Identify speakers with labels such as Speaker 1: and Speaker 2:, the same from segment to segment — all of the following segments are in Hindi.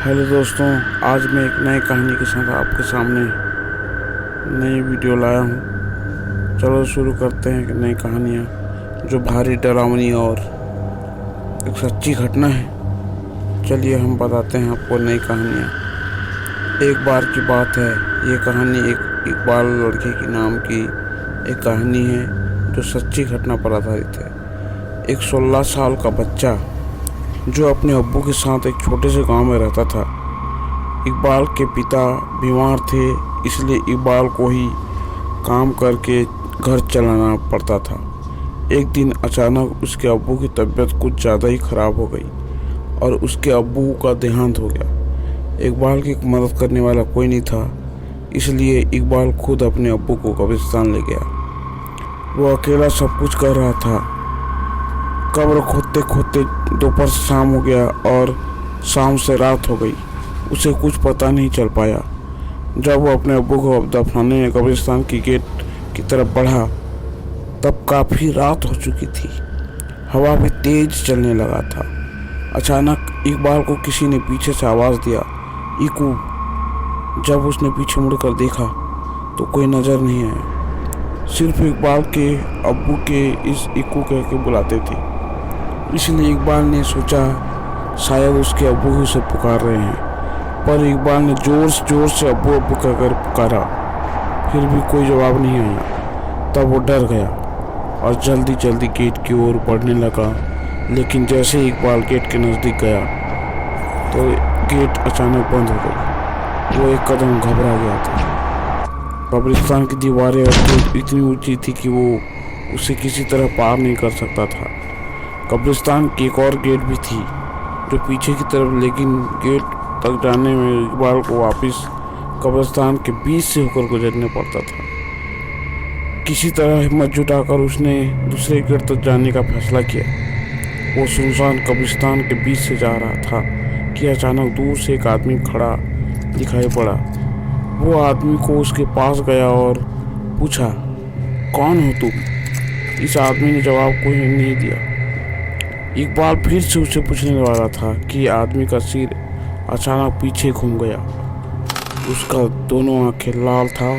Speaker 1: हेलो दोस्तों, आज मैं एक नई कहानी के साथ आपके सामने नई वीडियो लाया हूँ। चलो शुरू करते हैं कि नई कहानियाँ जो भारी डरावनी और एक सच्ची घटना है। चलिए हम बताते हैं आपको नई कहानियाँ। एक बार की बात है, ये कहानी एक इकबाल लड़के की नाम की एक कहानी है जो सच्ची घटना पर आधारित है। एक 16 साल का बच्चा जो अपने अब्बू के साथ एक छोटे से गांव में रहता था। इकबाल के पिता बीमार थे, इसलिए इकबाल को ही काम करके घर चलाना पड़ता था। एक दिन अचानक उसके अब्बू की तबीयत कुछ ज़्यादा ही ख़राब हो गई और उसके अब्बू का देहांत हो गया। इकबाल की मदद करने वाला कोई नहीं था, इसलिए इकबाल खुद अपने अब्बू को कब्रिस्तान ले गया। वो अकेला सब कुछ कर रहा था। कब्र खोदते खोदते दोपहर से शाम हो गया और शाम से रात हो गई। उसे कुछ पता नहीं चल पाया। जब वो अपने अब्बू को दफनाने कब्रिस्तान की गेट की तरफ बढ़ा तब काफ़ी रात हो चुकी थी। हवा भी तेज चलने लगा था। अचानक इकबाल को किसी ने पीछे से आवाज़ दिया, इकू। जब उसने पीछे मुड़कर देखा तो कोई नज़र नहीं आया। सिर्फ इकबाल के अब्बू के इस इकू कह के बुलाते थे। इसलिए इकबाल ने सोचा शायद उसके अब्बू ही उसे पुकार रहे हैं, पर इकबाल ने जोर से अब्बू अब्बू कहकर पुकारा, फिर भी कोई जवाब नहीं आया। तब वो डर गया और जल्दी जल्दी गेट की ओर बढ़ने लगा। लेकिन जैसे ही इकबाल गेट के नज़दीक गया तो गेट अचानक बंद हो गई। वो एक कदम घबरा गया था। कब्रिस्तान की दीवारें और गेट इतनी ऊंची थी कि वो उसे किसी तरह पार नहीं कर सकता था। कब्रिस्तान की एक और गेट भी थी जो पीछे की तरफ, लेकिन गेट तक जाने में इकबाल को वापस कब्रिस्तान के बीच से होकर गुजरने पड़ता था। किसी तरह हिम्मत जुटाकर उसने दूसरे गेट तक जाने का फैसला किया। वो सुनसान कब्रिस्तान के बीच से जा रहा था कि अचानक दूर से एक आदमी खड़ा दिखाई पड़ा। वो आदमी को उसके पास गया और पूछा, कौन हो तुम? इस आदमी ने जवाब कोई नहीं दिया। इकबाल फिर से उसे पूछने वाला था कि आदमी का सिर अचानक पीछे घूम गया। उसका दोनों आंखें लाल था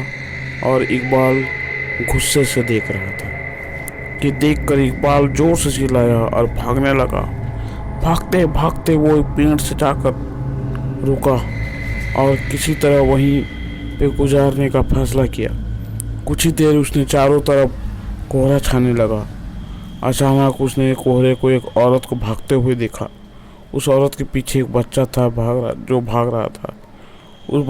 Speaker 1: और इकबाल गुस्से से देख रहा था कि देखकर इकबाल जोर से चिल्लाया और भागने लगा। भागते भागते वो एक पेड़ से जाकर रुका और किसी तरह वहीं पे गुजारने का फैसला किया। कुछ ही देर उसने चारों तरफ कोहरा छाने लगा। अचानक उसने कोहरे को एक औरत को भागते हुए देखा। उस औरत के पीछे एक बच्चा था जो भाग रहा था। उस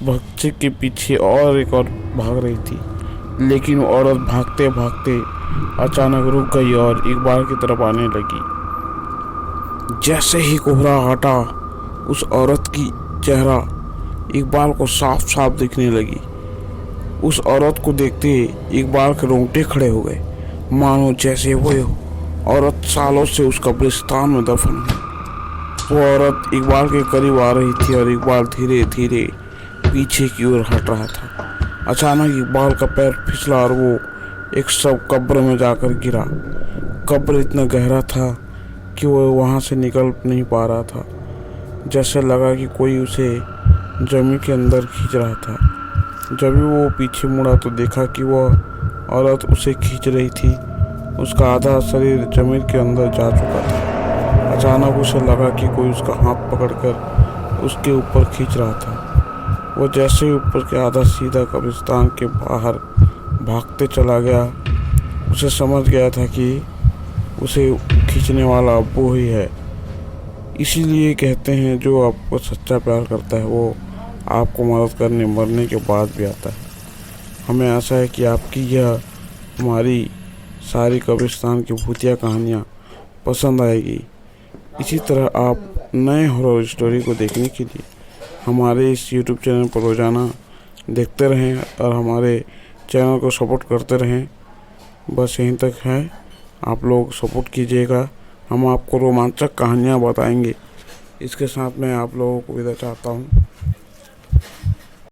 Speaker 1: बच्चे के पीछे और एक और भाग रही थी, लेकिन वो औरत भागते भागते अचानक रुक गई और इकबाल की तरफ आने लगी। जैसे ही कोहरा हटा, उस औरत की चेहरा इकबाल को साफ साफ दिखने लगी। उस औरत को देखते इकबाल के रोंगटे खड़े हो गए, मानो जैसे वो औरत सालों से उस कब्रिस्तान में दफन है। वो औरत इकबाल के करीब आ रही थी और इकबाल धीरे धीरे पीछे की ओर हट रहा था। अचानक इकबाल का पैर फिसला और वो एक सब कब्र में जाकर गिरा। कब्र इतना गहरा था कि वो वहाँ से निकल नहीं पा रहा था। जैसे लगा कि कोई उसे जमीन के अंदर खींच रहा था। जब भी वो पीछे मुड़ा तो देखा कि वह औरत उसे खींच रही थी। उसका आधा शरीर जमीन के अंदर जा चुका था। अचानक उसे लगा कि कोई उसका हाथ पकड़कर उसके ऊपर खींच रहा था। वो जैसे ही ऊपर के आधा सीधा कब्रिस्तान के बाहर भागते चला गया। उसे समझ गया था कि उसे खींचने वाला अब्बू ही है। इसीलिए कहते हैं जो आपको सच्चा प्यार करता है वो आपको मदद करने मरने के बाद भी आता है। हमें आशा है कि आपकी यह हमारी सारी कब्रिस्तान की भूतिया कहानियाँ पसंद आएगी। इसी तरह आप नए हॉरर स्टोरी को देखने के लिए हमारे इस YouTube चैनल पर रोज़ाना देखते रहें और हमारे चैनल को सपोर्ट करते रहें। बस यहीं तक है, आप लोग सपोर्ट कीजिएगा। हम आपको रोमांचक कहानियाँ बताएंगे। इसके साथ मैं आप लोगों को विदा चाहता हूँ।